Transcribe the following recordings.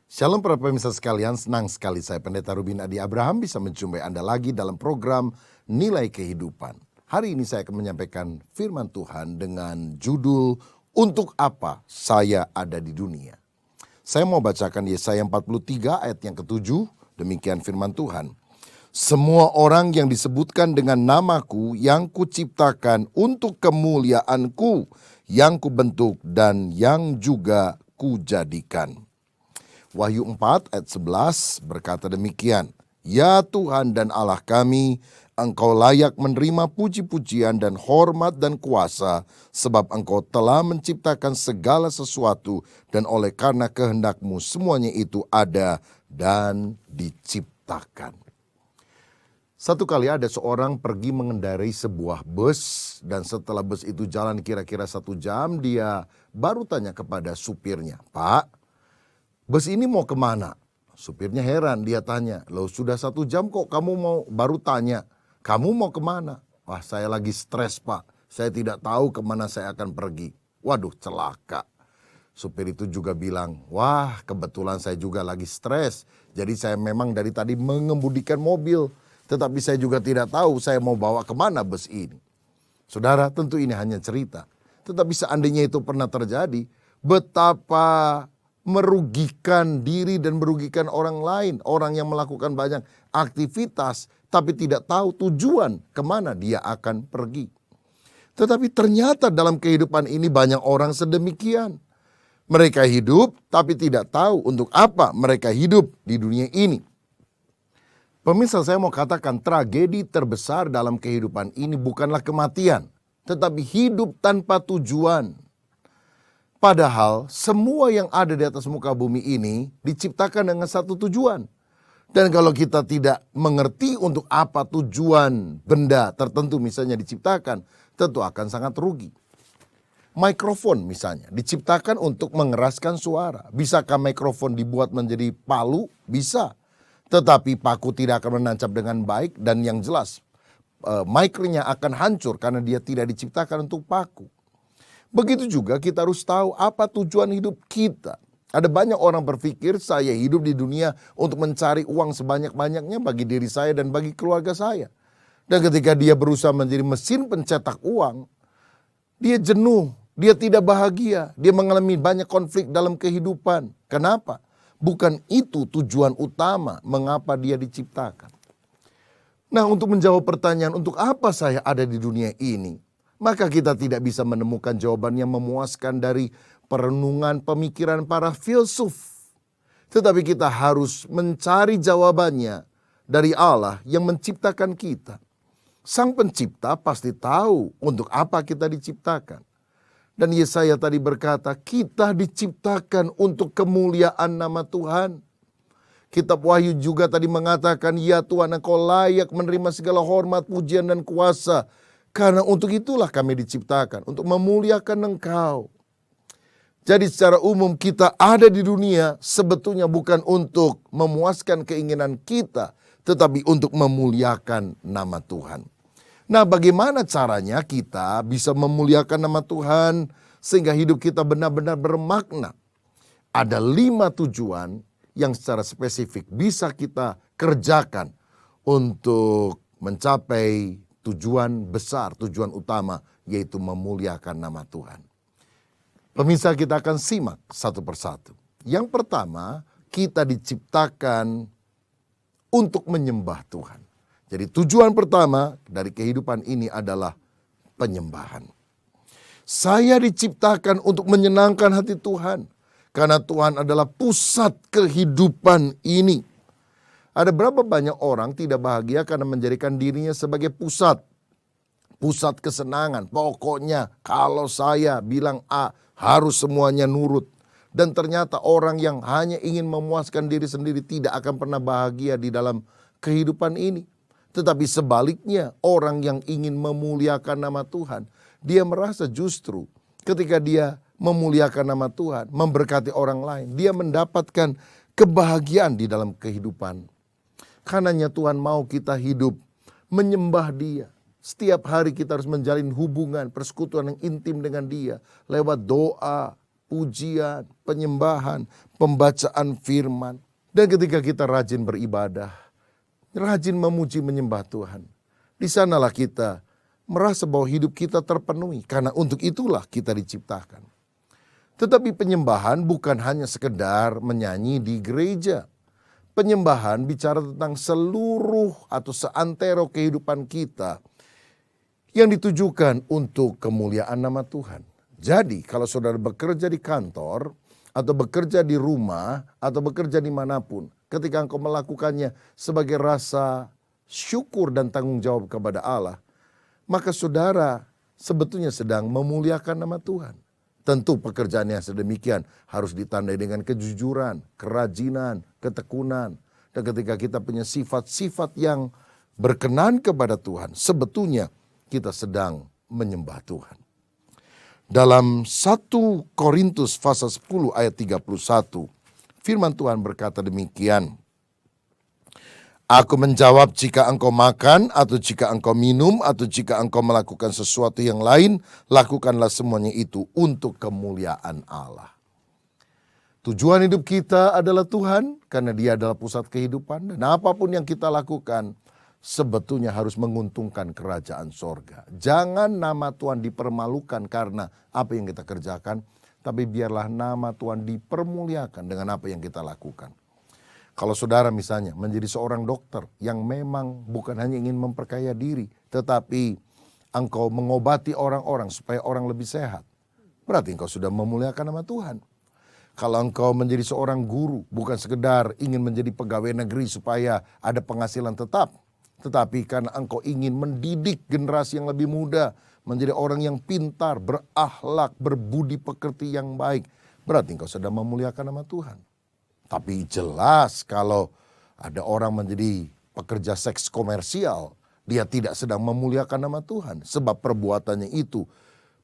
Shalom para pemirsa sekalian, senang sekali saya Pendeta Rubin Adi Abraham bisa menjumpai Anda lagi dalam program Nilai Kehidupan. Hari ini saya akan menyampaikan firman Tuhan dengan judul Untuk Apa Saya Ada di Dunia. Saya mau bacakan Yesaya 43 ayat yang ke-7, demikian firman Tuhan. Semua orang yang disebutkan dengan namaku yang kuciptakan untuk kemuliaanku, yang kubentuk dan yang juga kujadikan. Wahyu 4 ayat 11 berkata demikian, Ya Tuhan dan Allah kami, Engkau layak menerima puji-pujian dan hormat dan kuasa, sebab Engkau telah menciptakan segala sesuatu, dan oleh karena kehendak-Mu semuanya itu ada dan diciptakan. Satu kali ada seorang pergi mengendarai sebuah bus, dan setelah bus itu jalan kira-kira 1 jam, dia baru tanya kepada supirnya, Pak, bus ini mau kemana? Supirnya heran, dia tanya, loh sudah 1 jam kok kamu baru tanya, kamu mau kemana? Wah, saya lagi stres Pak, saya tidak tahu kemana saya akan pergi. Waduh, celaka. Supir itu juga bilang, wah kebetulan saya juga lagi stres, jadi saya memang dari tadi mengemudikan mobil, tetapi saya juga tidak tahu saya mau bawa kemana bus ini. Saudara, tentu ini hanya cerita, tetapi seandainya itu pernah terjadi, betapa merugikan diri dan merugikan orang lain. Orang yang melakukan banyak aktivitas tapi tidak tahu tujuan kemana dia akan pergi. Tetapi ternyata dalam kehidupan ini banyak orang sedemikian. Mereka hidup tapi tidak tahu untuk apa mereka hidup di dunia ini. Pemirsa, saya mau katakan tragedi terbesar dalam kehidupan ini bukanlah kematian, tetapi hidup tanpa tujuan. Padahal semua yang ada di atas muka bumi ini diciptakan dengan satu tujuan. Dan kalau kita tidak mengerti untuk apa tujuan benda tertentu misalnya diciptakan, tentu akan sangat rugi. Mikrofon misalnya diciptakan untuk mengeraskan suara. Bisakah mikrofon dibuat menjadi palu? Bisa. Tetapi paku tidak akan menancap dengan baik dan yang jelas mic-nya akan hancur karena dia tidak diciptakan untuk paku. Begitu juga kita harus tahu apa tujuan hidup kita. Ada banyak orang berpikir saya hidup di dunia untuk mencari uang sebanyak-banyaknya bagi diri saya dan bagi keluarga saya. Dan ketika dia berusaha menjadi mesin pencetak uang, dia jenuh, dia tidak bahagia, dia mengalami banyak konflik dalam kehidupan. Kenapa? Bukan itu tujuan utama mengapa dia diciptakan. Nah, untuk menjawab pertanyaan untuk apa saya ada di dunia ini, maka kita tidak bisa menemukan jawaban yang memuaskan dari perenungan pemikiran para filsuf. Tetapi kita harus mencari jawabannya dari Allah yang menciptakan kita. Sang pencipta pasti tahu untuk apa kita diciptakan. Dan Yesaya tadi berkata, kita diciptakan untuk kemuliaan nama Tuhan. Kitab Wahyu juga tadi mengatakan, ya Tuhan Engkau layak menerima segala hormat, pujian dan kuasa. Karena untuk itulah kami diciptakan, untuk memuliakan Engkau. Jadi secara umum kita ada di dunia sebetulnya bukan untuk memuaskan keinginan kita, tetapi untuk memuliakan nama Tuhan. Nah, bagaimana caranya kita bisa memuliakan nama Tuhan sehingga hidup kita benar-benar bermakna? Ada 5 tujuan yang secara spesifik bisa kita kerjakan untuk mencapai tujuan besar, tujuan utama, yaitu memuliakan nama Tuhan. Pemirsa, kita akan simak satu persatu. Yang pertama, kita diciptakan untuk menyembah Tuhan. Jadi tujuan pertama dari kehidupan ini adalah penyembahan. Saya diciptakan untuk menyenangkan hati Tuhan, karena Tuhan adalah pusat kehidupan ini. Ada berapa banyak orang tidak bahagia karena menjadikan dirinya sebagai pusat kesenangan. Pokoknya kalau saya bilang A, harus semuanya nurut. Dan ternyata orang yang hanya ingin memuaskan diri sendiri tidak akan pernah bahagia di dalam kehidupan ini. Tetapi sebaliknya, orang yang ingin memuliakan nama Tuhan, dia merasa justru ketika dia memuliakan nama Tuhan, memberkati orang lain, dia mendapatkan kebahagiaan di dalam kehidupan. Karenanya Tuhan mau kita hidup menyembah Dia. Setiap hari kita harus menjalin hubungan, persekutuan yang intim dengan Dia. Lewat doa, pujian, penyembahan, pembacaan firman. Dan ketika kita rajin beribadah, rajin memuji menyembah Tuhan, di sanalah kita merasa bahwa hidup kita terpenuhi, karena untuk itulah kita diciptakan. Tetapi penyembahan bukan hanya sekedar menyanyi di gereja. Penyembahan bicara tentang seluruh atau seantero kehidupan kita yang ditujukan untuk kemuliaan nama Tuhan. Jadi kalau saudara bekerja di kantor, atau bekerja di rumah, atau bekerja dimanapun, ketika engkau melakukannya sebagai rasa syukur dan tanggung jawab kepada Allah, maka saudara sebetulnya sedang memuliakan nama Tuhan. Tentu pekerjaan yang sedemikian harus ditandai dengan kejujuran, kerajinan, ketekunan. Dan ketika kita punya sifat-sifat yang berkenan kepada Tuhan, sebetulnya kita sedang menyembah Tuhan. Dalam 1 Korintus pasal 10 ayat 31, firman Tuhan berkata demikian. Aku menjawab, jika engkau makan, atau jika engkau minum, atau jika engkau melakukan sesuatu yang lain, lakukanlah semuanya itu untuk kemuliaan Allah. Tujuan hidup kita adalah Tuhan, karena Dia adalah pusat kehidupan. Dan apapun yang kita lakukan, sebetulnya harus menguntungkan kerajaan sorga. Jangan nama Tuhan dipermalukan karena apa yang kita kerjakan, tapi biarlah nama Tuhan dipermuliakan dengan apa yang kita lakukan. Kalau saudara misalnya menjadi seorang dokter yang memang bukan hanya ingin memperkaya diri, tetapi engkau mengobati orang-orang supaya orang lebih sehat, berarti engkau sudah memuliakan nama Tuhan. Kalau engkau menjadi seorang guru, bukan sekedar ingin menjadi pegawai negeri supaya ada penghasilan tetap, tetapi karena engkau ingin mendidik generasi yang lebih muda, menjadi orang yang pintar, berakhlak, berbudi pekerti yang baik, berarti engkau sedang memuliakan nama Tuhan. Tapi jelas kalau ada orang menjadi pekerja seks komersial, dia tidak sedang memuliakan nama Tuhan. Sebab perbuatannya itu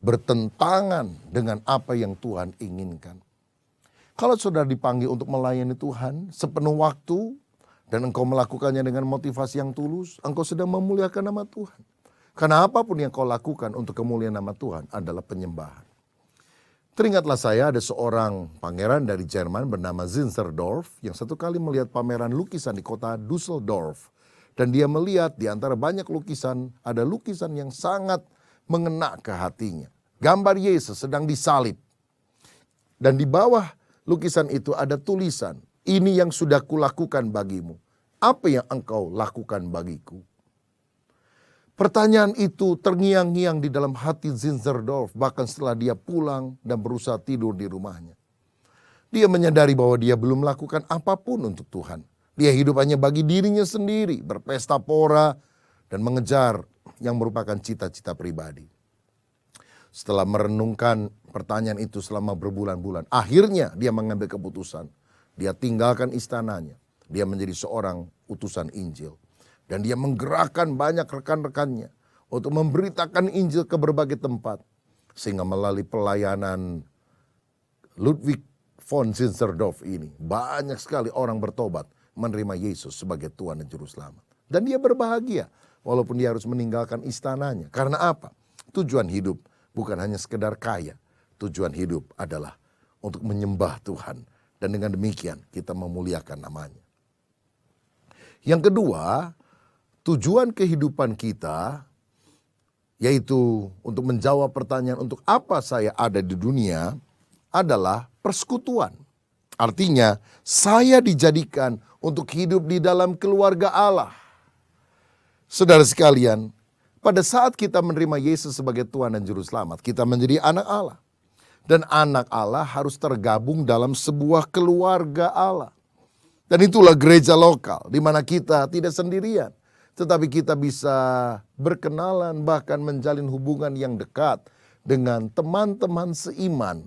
bertentangan dengan apa yang Tuhan inginkan. Kalau saudara dipanggil untuk melayani Tuhan sepenuh waktu, dan engkau melakukannya dengan motivasi yang tulus, engkau sedang memuliakan nama Tuhan. Karena apapun yang kau lakukan untuk kemuliaan nama Tuhan adalah penyembahan. Teringatlah saya ada seorang pangeran dari Jerman bernama Zinzendorf yang satu kali melihat pameran lukisan di kota Düsseldorf. Dan dia melihat di antara banyak lukisan, ada lukisan yang sangat mengena ke hatinya. Gambar Yesus sedang disalib. Dan di bawah lukisan itu ada tulisan, ini yang sudah kulakukan bagimu. Apa yang engkau lakukan bagiku? Pertanyaan itu terngiang-ngiang di dalam hati Zinzendorf bahkan setelah dia pulang dan berusaha tidur di rumahnya. Dia menyadari bahwa dia belum melakukan apapun untuk Tuhan. Dia hidup hanya bagi dirinya sendiri, berpesta pora dan mengejar yang merupakan cita-cita pribadi. Setelah merenungkan pertanyaan itu selama berbulan-bulan, akhirnya dia mengambil keputusan. Dia tinggalkan istananya, dia menjadi seorang utusan Injil. Dan dia menggerakkan banyak rekan-rekannya untuk memberitakan Injil ke berbagai tempat. Sehingga melalui pelayanan Ludwig von Zinzendorf ini, banyak sekali orang bertobat menerima Yesus sebagai Tuhan dan Juru Selamat. Dan dia berbahagia walaupun dia harus meninggalkan istananya. Karena apa? Tujuan hidup bukan hanya sekedar kaya. Tujuan hidup adalah untuk menyembah Tuhan. Dan dengan demikian kita memuliakan namanya. Yang kedua, tujuan kehidupan kita, yaitu untuk menjawab pertanyaan untuk apa saya ada di dunia, adalah persekutuan. Artinya, saya dijadikan untuk hidup di dalam keluarga Allah. Saudara sekalian, pada saat kita menerima Yesus sebagai Tuhan dan Juru Selamat, kita menjadi anak Allah. Dan anak Allah harus tergabung dalam sebuah keluarga Allah. Dan itulah gereja lokal, di mana kita tidak sendirian. Tetapi kita bisa berkenalan, bahkan menjalin hubungan yang dekat dengan teman-teman seiman.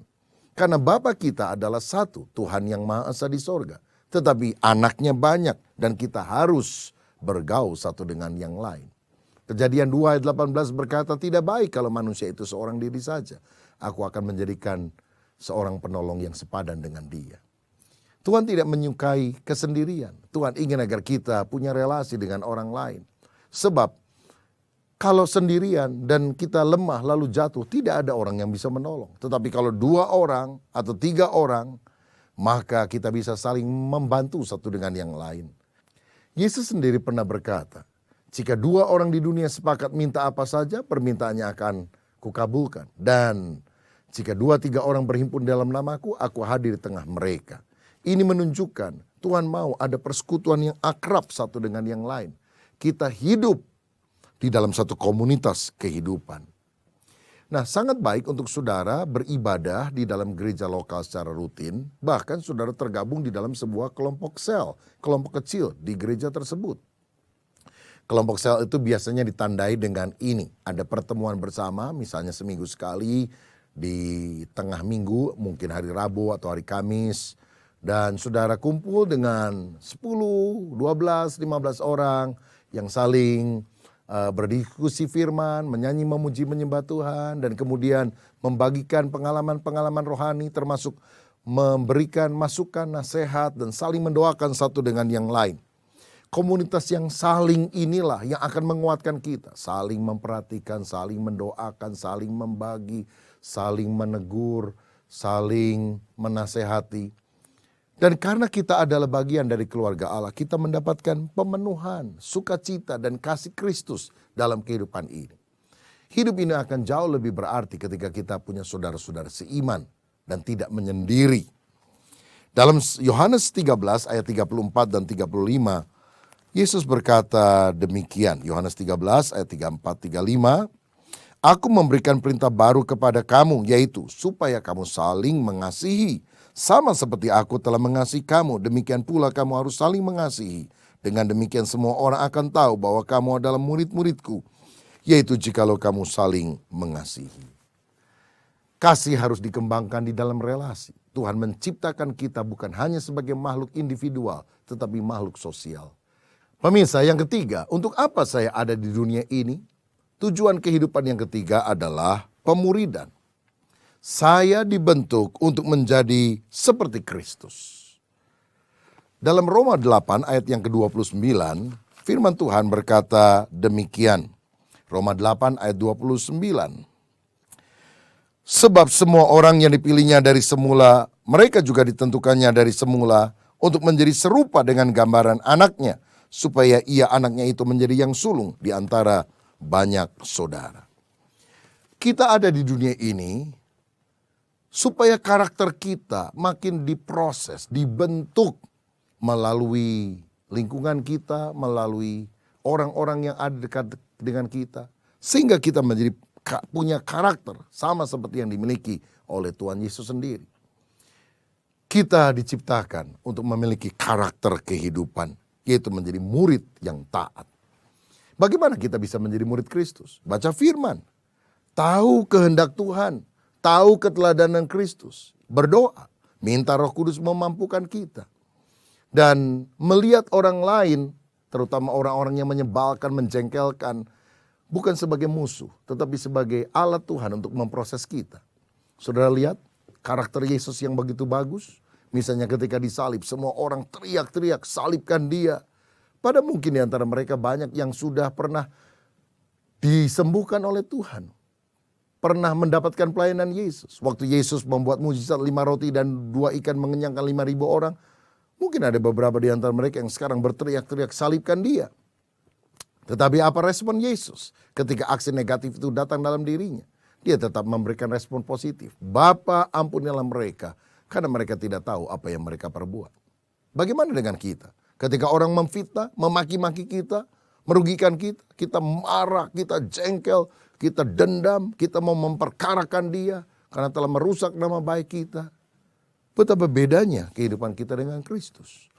Karena Bapa kita adalah satu, Tuhan yang Maha Esa di sorga. Tetapi anaknya banyak dan kita harus bergaul satu dengan yang lain. Kejadian 2 ayat 18 berkata, tidak baik kalau manusia itu seorang diri saja. Aku akan menjadikan seorang penolong yang sepadan dengan dia. Tuhan tidak menyukai kesendirian. Tuhan ingin agar kita punya relasi dengan orang lain. Sebab Kalau sendirian dan kita lemah lalu jatuh, tidak ada orang yang bisa menolong. Tetapi kalau 2 orang atau 3 orang, maka kita bisa saling membantu satu dengan yang lain. Yesus sendiri pernah berkata, jika 2 orang di dunia sepakat minta apa saja, permintaannya akan kukabulkan. Dan jika 2-3 orang berhimpun dalam namaku, aku hadir di tengah mereka. Ini menunjukkan Tuhan mau ada persekutuan yang akrab satu dengan yang lain. Kita hidup di dalam satu komunitas kehidupan. Nah, sangat baik untuk saudara beribadah di dalam gereja lokal secara rutin, bahkan saudara tergabung di dalam sebuah kelompok sel, kelompok kecil di gereja tersebut. Kelompok sel itu biasanya ditandai dengan ini, ada pertemuan bersama, misalnya seminggu sekali di tengah minggu, mungkin hari Rabu atau hari Kamis, dan saudara kumpul dengan 10, 12, 15 orang yang saling berdiskusi firman, menyanyi, memuji, menyembah Tuhan, dan kemudian membagikan pengalaman-pengalaman rohani, termasuk memberikan masukan, nasihat, dan saling mendoakan satu dengan yang lain. Komunitas yang saling inilah yang akan menguatkan kita, saling memperhatikan, saling mendoakan, saling membagi, saling menegur, saling menasehati. Dan karena kita adalah bagian dari keluarga Allah, kita mendapatkan pemenuhan, sukacita, dan kasih Kristus dalam kehidupan ini. Hidup ini akan jauh lebih berarti ketika kita punya saudara-saudara seiman dan tidak menyendiri. Dalam Yohanes 13 ayat 34 dan 35, Yesus berkata demikian. Yohanes 13 ayat 34, 35. Aku memberikan perintah baru kepada kamu, yaitu supaya kamu saling mengasihi. Sama seperti aku telah mengasihi kamu, demikian pula kamu harus saling mengasihi. Dengan demikian semua orang akan tahu bahwa kamu adalah murid-muridku, yaitu jikalau kamu saling mengasihi. Kasih harus dikembangkan di dalam relasi. Tuhan menciptakan kita bukan hanya sebagai makhluk individual, tetapi makhluk sosial. Pemirsa, yang ketiga, untuk apa saya ada di dunia ini? Tujuan kehidupan yang ketiga adalah pemuridan. Saya dibentuk untuk menjadi seperti Kristus. Dalam Roma 8 ayat yang ke-29, firman Tuhan berkata demikian. Roma 8 ayat 29. Sebab semua orang yang dipilihnya dari semula, mereka juga ditentukannya dari semula untuk menjadi serupa dengan gambaran anaknya, supaya ia anaknya itu menjadi yang sulung di antara banyak saudara. Kita ada di dunia ini supaya karakter kita makin diproses, dibentuk melalui lingkungan kita, melalui orang-orang yang ada dekat dengan kita. Sehingga kita menjadi punya karakter sama seperti yang dimiliki oleh Tuhan Yesus sendiri. Kita diciptakan untuk memiliki karakter kehidupan, yaitu menjadi murid yang taat. Bagaimana kita bisa menjadi murid Kristus? Baca firman, tahu kehendak Tuhan, tahu keteladanan Kristus, berdoa, minta Roh Kudus memampukan kita. Dan melihat orang lain, terutama orang-orang yang menyebalkan, menjengkelkan, bukan sebagai musuh, tetapi sebagai alat Tuhan untuk memproses kita. Saudara lihat karakter Yesus yang begitu bagus. Misalnya ketika disalib, semua orang teriak-teriak, salibkan dia. Pada mungkin di antara mereka banyak yang sudah pernah disembuhkan oleh Tuhan. Pernah mendapatkan pelayanan Yesus. Waktu Yesus membuat mujizat 5 roti dan 2 ikan mengenyangkan 5.000 orang. Mungkin ada beberapa di antara mereka yang sekarang berteriak-teriak, salibkan dia. Tetapi apa respon Yesus ketika aksi negatif itu datang dalam dirinya? Dia tetap memberikan respon positif. Bapa, ampunilah mereka, karena mereka tidak tahu apa yang mereka perbuat. Bagaimana dengan kita? Ketika orang memfitnah, memaki-maki kita, merugikan kita, kita marah, kita jengkel, kita dendam, kita mau memperkarakan dia karena telah merusak nama baik kita. Betapa bedanya kehidupan kita dengan Kristus.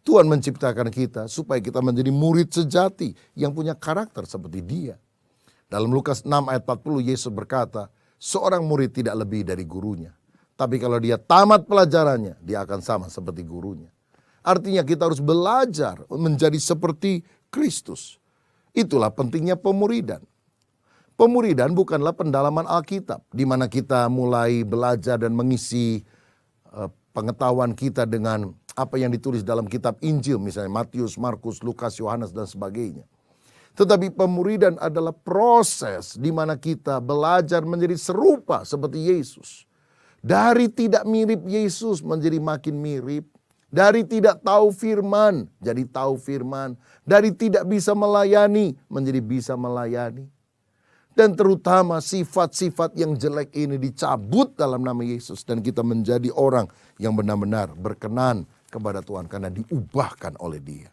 Tuhan menciptakan kita supaya kita menjadi murid sejati yang punya karakter seperti dia. Dalam Lukas 6 ayat 40 Yesus berkata, seorang murid tidak lebih dari gurunya. Tapi kalau dia tamat pelajarannya, dia akan sama seperti gurunya. Artinya kita harus belajar menjadi seperti Kristus. Itulah pentingnya pemuridan. Pemuridan bukanlah pendalaman Alkitab, di mana kita mulai belajar dan mengisi pengetahuan kita dengan apa yang ditulis dalam kitab Injil, misalnya Matius, Markus, Lukas, Yohanes, dan sebagainya. Tetapi pemuridan adalah proses di mana kita belajar menjadi serupa seperti Yesus. Dari tidak mirip Yesus menjadi makin mirip. Dari tidak tahu firman jadi tahu firman. Dari tidak bisa melayani menjadi bisa melayani. Dan terutama sifat-sifat yang jelek ini dicabut dalam nama Yesus. Dan kita menjadi orang yang benar-benar berkenan kepada Tuhan karena diubahkan oleh Dia.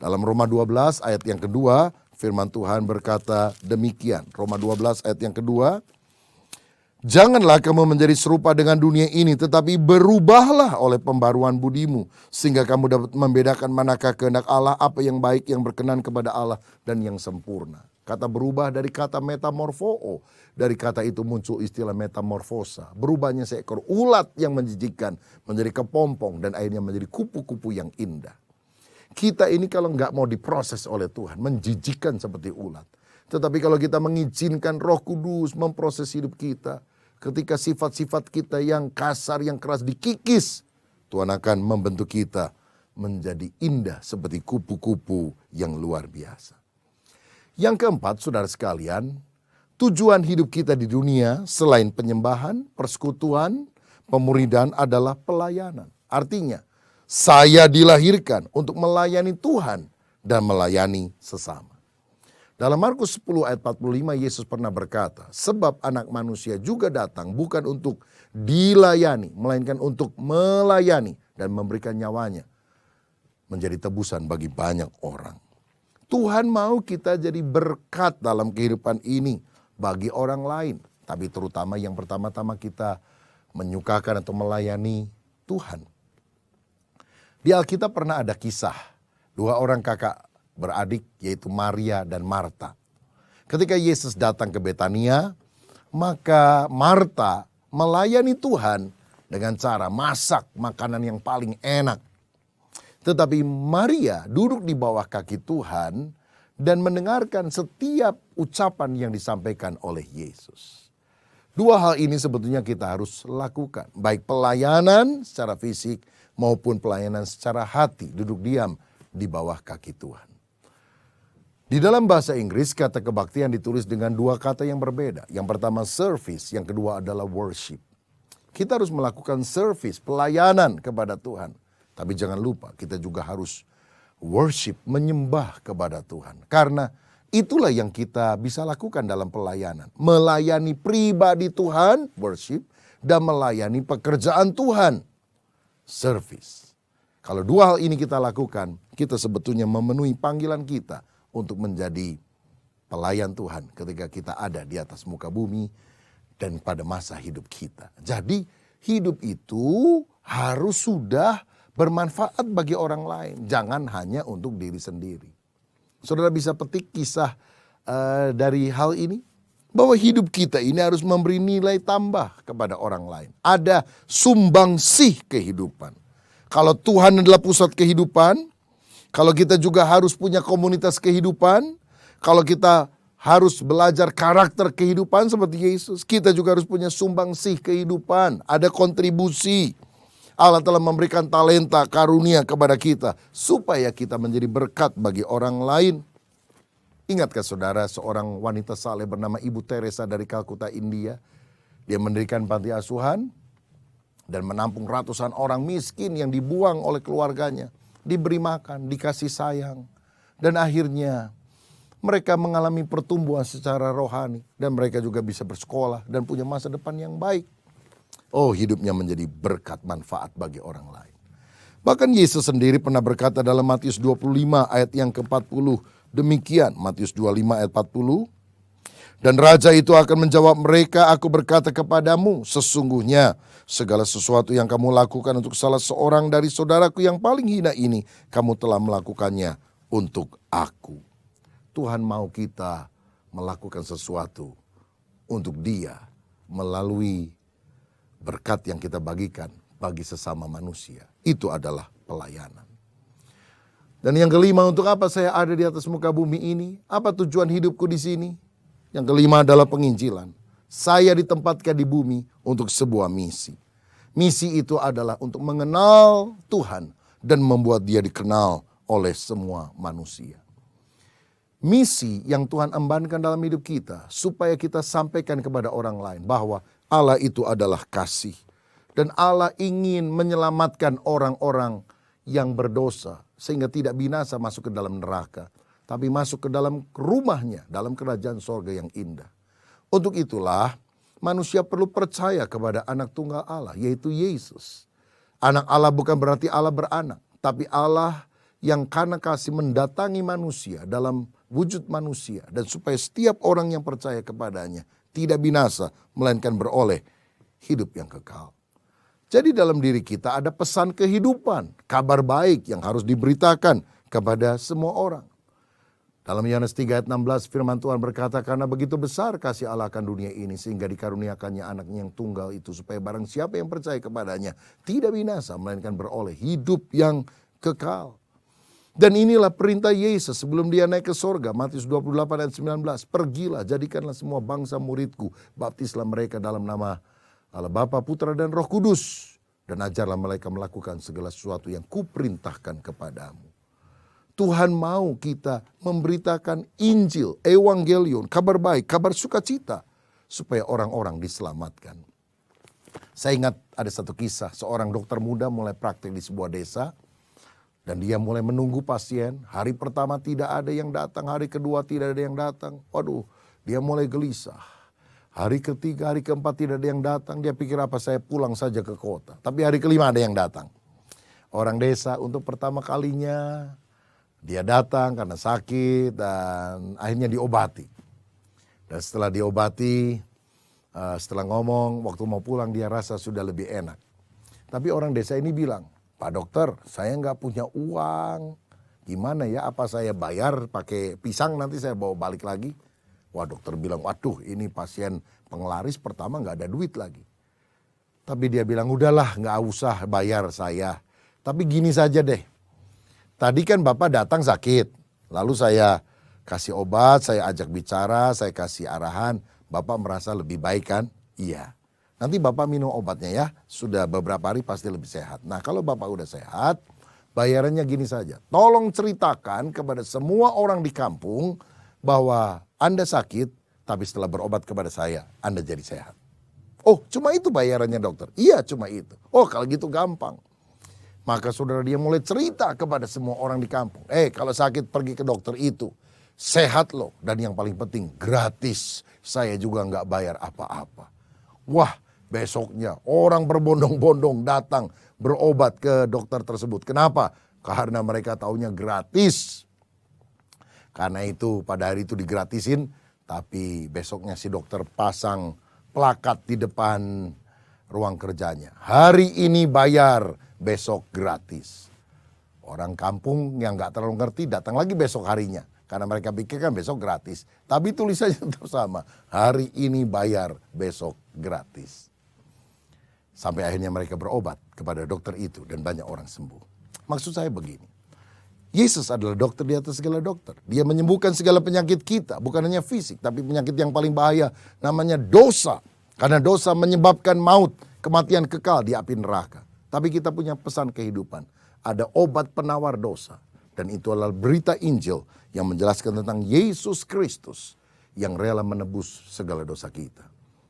Dalam Roma 12 ayat yang kedua, firman Tuhan berkata demikian. Roma 12 ayat yang kedua. Janganlah kamu menjadi serupa dengan dunia ini, tetapi berubahlah oleh pembaruan budimu. Sehingga kamu dapat membedakan manakah kehendak Allah, apa yang baik, yang berkenan kepada Allah, dan yang sempurna. Kata berubah dari kata metamorfoo. Dari kata itu muncul istilah metamorfosa. Berubahnya seekor ulat yang menjijikkan menjadi kepompong dan akhirnya menjadi kupu-kupu yang indah. Kita ini kalau nggak mau diproses oleh Tuhan, menjijikkan seperti ulat. Tetapi kalau kita mengizinkan Roh Kudus memproses hidup kita, ketika sifat-sifat kita yang kasar, yang keras dikikis, Tuhan akan membentuk kita menjadi indah seperti kupu-kupu yang luar biasa. Yang keempat, saudara sekalian, tujuan hidup kita di dunia selain penyembahan, persekutuan, pemuridan adalah pelayanan. Artinya, saya dilahirkan untuk melayani Tuhan dan melayani sesama. Dalam Markus 10 ayat 45 Yesus pernah berkata, sebab anak manusia juga datang bukan untuk dilayani, melainkan untuk melayani dan memberikan nyawanya menjadi tebusan bagi banyak orang. Tuhan mau kita jadi berkat dalam kehidupan ini bagi orang lain. Tapi terutama yang pertama-tama kita menyukakan atau melayani Tuhan. Di Alkitab pernah ada kisah dua orang kakak beradik yaitu Maria dan Marta. Ketika Yesus datang ke Betania, maka Marta melayani Tuhan dengan cara masak makanan yang paling enak. Tetapi Maria duduk di bawah kaki Tuhan dan mendengarkan setiap ucapan yang disampaikan oleh Yesus. Dua hal ini sebetulnya kita harus lakukan. Baik pelayanan secara fisik maupun pelayanan secara hati, duduk diam di bawah kaki Tuhan. Di dalam bahasa Inggris, kata kebaktian ditulis dengan dua kata yang berbeda. Yang pertama service, yang kedua adalah worship. Kita harus melakukan service, pelayanan kepada Tuhan. Tapi jangan lupa, kita juga harus worship, menyembah kepada Tuhan. Karena itulah yang kita bisa lakukan dalam pelayanan. Melayani pribadi Tuhan, worship, dan melayani pekerjaan Tuhan, service. Kalau dua hal ini kita lakukan, kita sebetulnya memenuhi panggilan kita untuk menjadi pelayan Tuhan ketika kita ada di atas muka bumi dan pada masa hidup kita. Jadi hidup itu harus sudah bermanfaat bagi orang lain, jangan hanya untuk diri sendiri. Saudara bisa petik kisah dari hal ini, bahwa hidup kita ini harus memberi nilai tambah kepada orang lain. Ada sumbangsih kehidupan. Kalau Tuhan adalah pusat kehidupan, kalau kita juga harus punya komunitas kehidupan, kalau kita harus belajar karakter kehidupan seperti Yesus, kita juga harus punya sumbangsih kehidupan. Ada kontribusi. Allah telah memberikan talenta, karunia kepada kita supaya kita menjadi berkat bagi orang lain. Ingatkah saudara seorang wanita saleh bernama Ibu Teresa dari Kalkuta, India? Dia mendirikan panti asuhan dan menampung ratusan orang miskin yang dibuang oleh keluarganya. Diberi makan, dikasih sayang. Dan akhirnya mereka mengalami pertumbuhan secara rohani. Dan mereka juga bisa bersekolah dan punya masa depan yang baik. Oh, hidupnya menjadi berkat manfaat bagi orang lain. Bahkan Yesus sendiri pernah berkata dalam Matius 25 ayat yang ke-40. Demikian, Matius 25 ayat 40. Dan raja itu akan menjawab mereka, aku berkata kepadamu, sesungguhnya segala sesuatu yang kamu lakukan untuk salah seorang dari saudaraku yang paling hina ini, kamu telah melakukannya untuk aku. Tuhan mau kita melakukan sesuatu untuk Dia melalui berkat yang kita bagikan bagi sesama manusia. Itu adalah pelayanan. Dan yang kelima, untuk apa saya ada di atas muka bumi ini? Apa tujuan hidupku di sini? Yang kelima adalah penginjilan. Saya ditempatkan di bumi untuk sebuah misi. Misi itu adalah untuk mengenal Tuhan dan membuat Dia dikenal oleh semua manusia. misi yang Tuhan embankan dalam hidup kita, supaya kita sampaikan kepada orang lain bahwa Allah itu adalah kasih. Dan Allah ingin menyelamatkan orang-orang yang berdosa, sehingga tidak binasa masuk ke dalam neraka, tapi masuk ke dalam rumahnya, dalam kerajaan sorga yang indah. Untuk itulah manusia perlu percaya kepada anak tunggal Allah, yaitu Yesus. Anak Allah bukan berarti Allah beranak, tapi Allah yang karena kasih mendatangi manusia dalam wujud manusia, dan supaya setiap orang yang percaya kepadanya tidak binasa, melainkan beroleh hidup yang kekal. Jadi dalam diri kita ada pesan kehidupan, kabar baik yang harus diberitakan kepada semua orang. Dalam Yohanes 3 ayat 16 firman Tuhan berkata, karena begitu besar kasih Allah akan dunia ini, sehingga dikaruniakannya anaknya yang tunggal itu, supaya barang siapa yang percaya kepadanya tidak binasa, melainkan beroleh hidup yang kekal. Dan inilah perintah Yesus sebelum dia naik ke sorga. Matius 28 ayat 19. Pergilah, jadikanlah semua bangsa muridku. Baptislah mereka dalam nama Allah Bapa, Putra dan Roh Kudus. Dan ajarlah mereka melakukan segala sesuatu yang kuperintahkan kepadamu. Tuhan mau kita memberitakan Injil, Evangelion, kabar baik, kabar sukacita. Supaya orang-orang diselamatkan. Saya ingat ada satu kisah, seorang dokter muda mulai praktek di sebuah desa. Dan dia mulai menunggu pasien. Hari pertama tidak ada yang datang. Hari kedua tidak ada yang datang. Waduh, dia mulai gelisah. Hari ketiga, hari keempat tidak ada yang datang. Dia pikir apa, saya pulang saja ke kota. Tapi hari kelima ada yang datang. Orang desa untuk pertama kalinya dia datang karena sakit dan akhirnya diobati. Dan setelah diobati, setelah ngomong, waktu mau pulang dia rasa sudah lebih enak. Tapi orang desa ini bilang, Pak dokter, saya nggak punya uang. Gimana ya, apa saya bayar pakai pisang nanti saya bawa balik lagi? Wah, dokter bilang, waduh ini pasien penglaris pertama nggak ada duit lagi. Tapi dia bilang, udahlah nggak usah bayar saya. Tapi gini saja deh, tadi kan Bapak datang sakit. Lalu saya kasih obat, saya ajak bicara, saya kasih arahan. Bapak merasa lebih baik kan? Iya. Nanti Bapak minum obatnya ya, sudah beberapa hari pasti lebih sehat. Nah kalau Bapak udah sehat, bayarannya gini saja. Tolong ceritakan kepada semua orang di kampung bahwa Anda sakit, tapi setelah berobat kepada saya, Anda jadi sehat. Oh cuma itu bayarannya dokter? Iya cuma itu. Oh kalau gitu gampang. Maka saudara dia mulai cerita kepada semua orang di kampung. Kalau sakit pergi ke dokter itu, sehat loh. Dan yang paling penting gratis, saya juga nggak bayar apa-apa. Wah, besoknya orang berbondong-bondong datang berobat ke dokter tersebut. Kenapa? Karena mereka taunya gratis. Karena itu pada hari itu digratisin, tapi besoknya si dokter pasang plakat di depan ruang kerjanya. Hari ini bayar, besok gratis. Orang kampung yang gak terlalu ngerti datang lagi besok harinya. Karena mereka pikirkan besok gratis. Tapi tulisannya tetap sama. Hari ini bayar, besok gratis. Sampai akhirnya mereka berobat kepada dokter itu dan banyak orang sembuh. Maksud saya begini. Yesus adalah dokter di atas segala dokter. Dia menyembuhkan segala penyakit kita. Bukan hanya fisik, tapi penyakit yang paling bahaya namanya dosa. Karena dosa menyebabkan maut, kematian kekal di api neraka. Tapi kita punya pesan kehidupan. Ada obat penawar dosa. Dan itu adalah berita Injil yang menjelaskan tentang Yesus Kristus yang rela menebus segala dosa kita.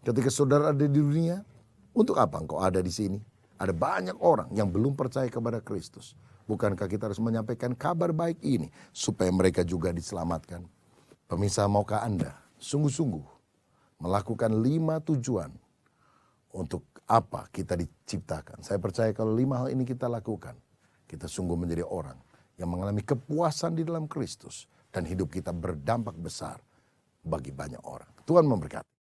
Ketika saudara ada di dunia, untuk apa engkau ada di sini? Ada banyak orang yang belum percaya kepada Kristus. Bukankah kita harus menyampaikan kabar baik ini supaya mereka juga diselamatkan? Pemirsa, maukah Anda sungguh-sungguh melakukan 5 tujuan untuk apa kita diciptakan? Saya percaya kalau 5 hal ini kita lakukan, kita sungguh menjadi orang yang mengalami kepuasan di dalam Kristus dan hidup kita berdampak besar bagi banyak orang. Tuhan memberkati.